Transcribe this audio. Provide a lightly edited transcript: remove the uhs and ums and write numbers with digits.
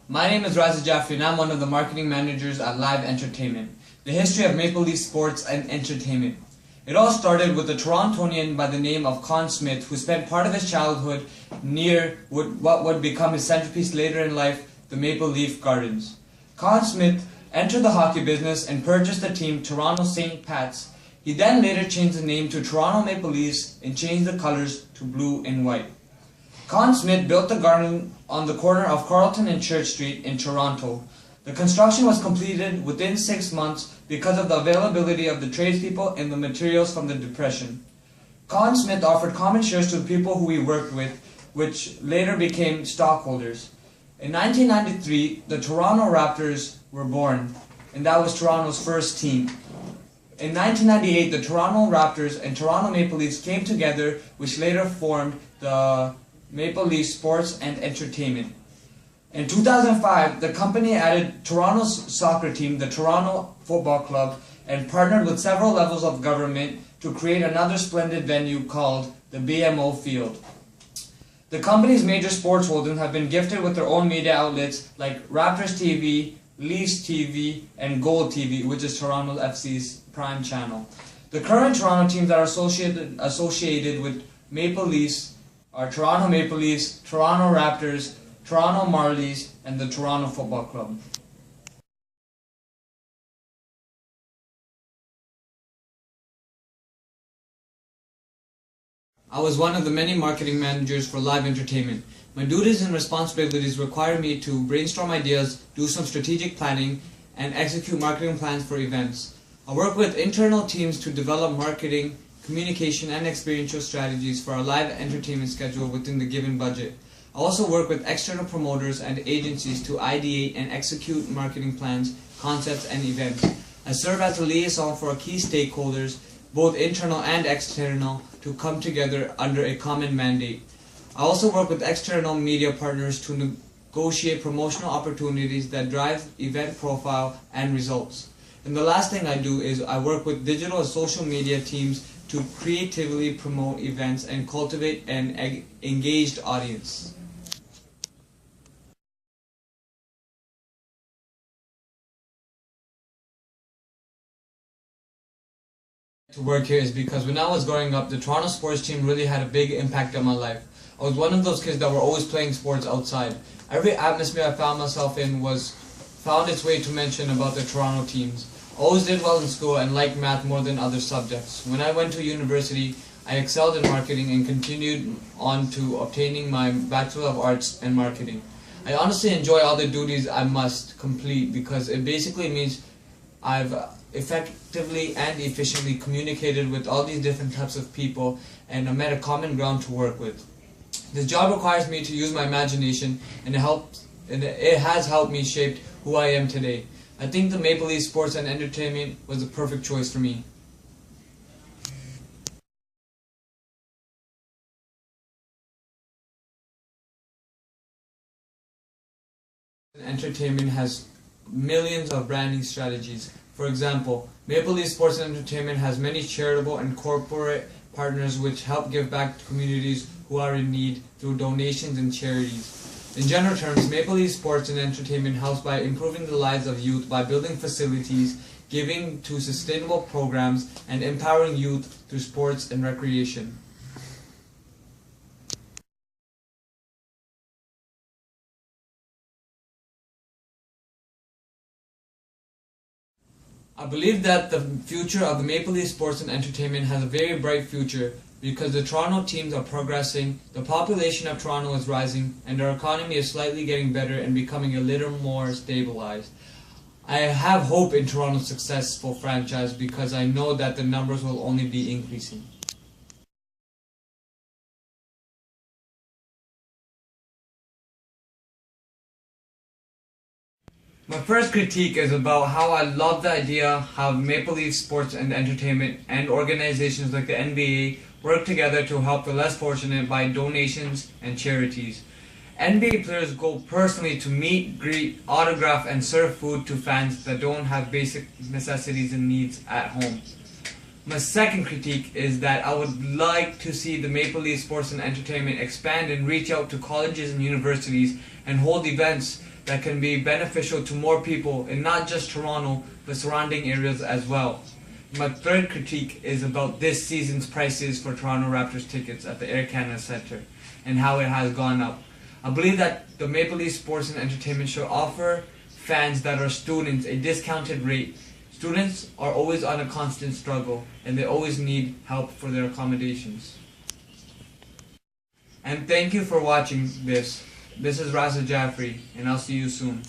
My name is Raza Jafri and I'm one of the marketing managers at Live Entertainment, the history of Maple Leaf sports and entertainment. It all started with a Torontonian by the name of Con Smith, who spent part of his childhood near what would become his centerpiece later in life, the Maple Leaf Gardens. Con Smith entered the hockey business and purchased the team Toronto St. Pat's. He then later changed the name to Toronto Maple Leafs and changed the colors to blue and white. Con Smith built the garden on the corner of Carleton and Church Street in Toronto. The construction was completed within 6 months because of the availability of the tradespeople and the materials from the Depression. Con Smith offered common shares to the people who he worked with, which later became stockholders. In 1993, the Toronto Raptors were born, and that was Toronto's first team. In 1998, the Toronto Raptors and Toronto Maple Leafs came together, which later formed the Maple Leaf Sports and Entertainment. In 2005, the company added Toronto's soccer team, the Toronto Football Club, and partnered with several levels of government to create another splendid venue called the BMO Field. The company's major sports holdings have been gifted with their own media outlets like Raptors TV, Leafs TV, and Gold TV, which is Toronto FC's prime channel. The current Toronto teams that are associated with Maple Leafs are Toronto Maple Leafs, Toronto Raptors, Toronto Marlies, and the Toronto Football Club. I was one of the many marketing managers for Live Entertainment. My duties and responsibilities require me to brainstorm ideas, do some strategic planning, and execute marketing plans for events. I work with internal teams to develop marketing, communication, and experiential strategies for our live entertainment schedule within the given budget. I also work with external promoters and agencies to ideate and execute marketing plans, concepts, and events. I serve as a liaison for key stakeholders, both internal and external, to come together under a common mandate. I also work with external media partners to negotiate promotional opportunities that drive event profile and results. And the last thing I do is I work with digital and social media teams to creatively promote events and cultivate an engaged audience. To work here is because when I was growing up, the Toronto sports team really had a big impact on my life. I was one of those kids that were always playing sports outside. Every atmosphere I found myself in found its way to mention about the Toronto teams. I always did well in school and liked math more than other subjects. When I went to university, I excelled in marketing and continued on to obtaining my Bachelor of Arts in Marketing. I honestly enjoy all the duties I must complete because it basically means I've effectively and efficiently communicated with all these different types of people and I'm at a common ground to work with. This job requires me to use my imagination and it has helped me shape who I am today. I think the Maple Leaf Sports and Entertainment was the perfect choice for me. Entertainment has millions of branding strategies. For example, Maple Leaf Sports and Entertainment has many charitable and corporate partners which help give back to communities who are in need through donations and charities. In general terms, Maple Leaf Sports and Entertainment helps by improving the lives of youth by building facilities, giving to sustainable programs, and empowering youth through sports and recreation. I believe that the future of the Maple Leaf Sports and Entertainment has a very bright future because the Toronto teams are progressing, the population of Toronto is rising, and our economy is slightly getting better and becoming a little more stabilized. I have hope in Toronto's successful franchise because I know that the numbers will only be increasing. My first critique is about how I love the idea how Maple Leaf Sports and Entertainment and organizations like the NBA work together to help the less fortunate by donations and charities. NBA players go personally to meet, greet, autograph, and serve food to fans that don't have basic necessities and needs at home. My second critique is that I would like to see the Maple Leaf Sports and Entertainment expand and reach out to colleges and universities and hold events that can be beneficial to more people in not just Toronto, but surrounding areas as well. My third critique is about this season's prices for Toronto Raptors tickets at the Air Canada Centre and how it has gone up. I believe that the Maple Leaf Sports and Entertainment should offer fans that are students a discounted rate. Students are always on a constant struggle and they always need help for their accommodations. And thank you for watching this. This is Raza Jafri and I'll see you soon.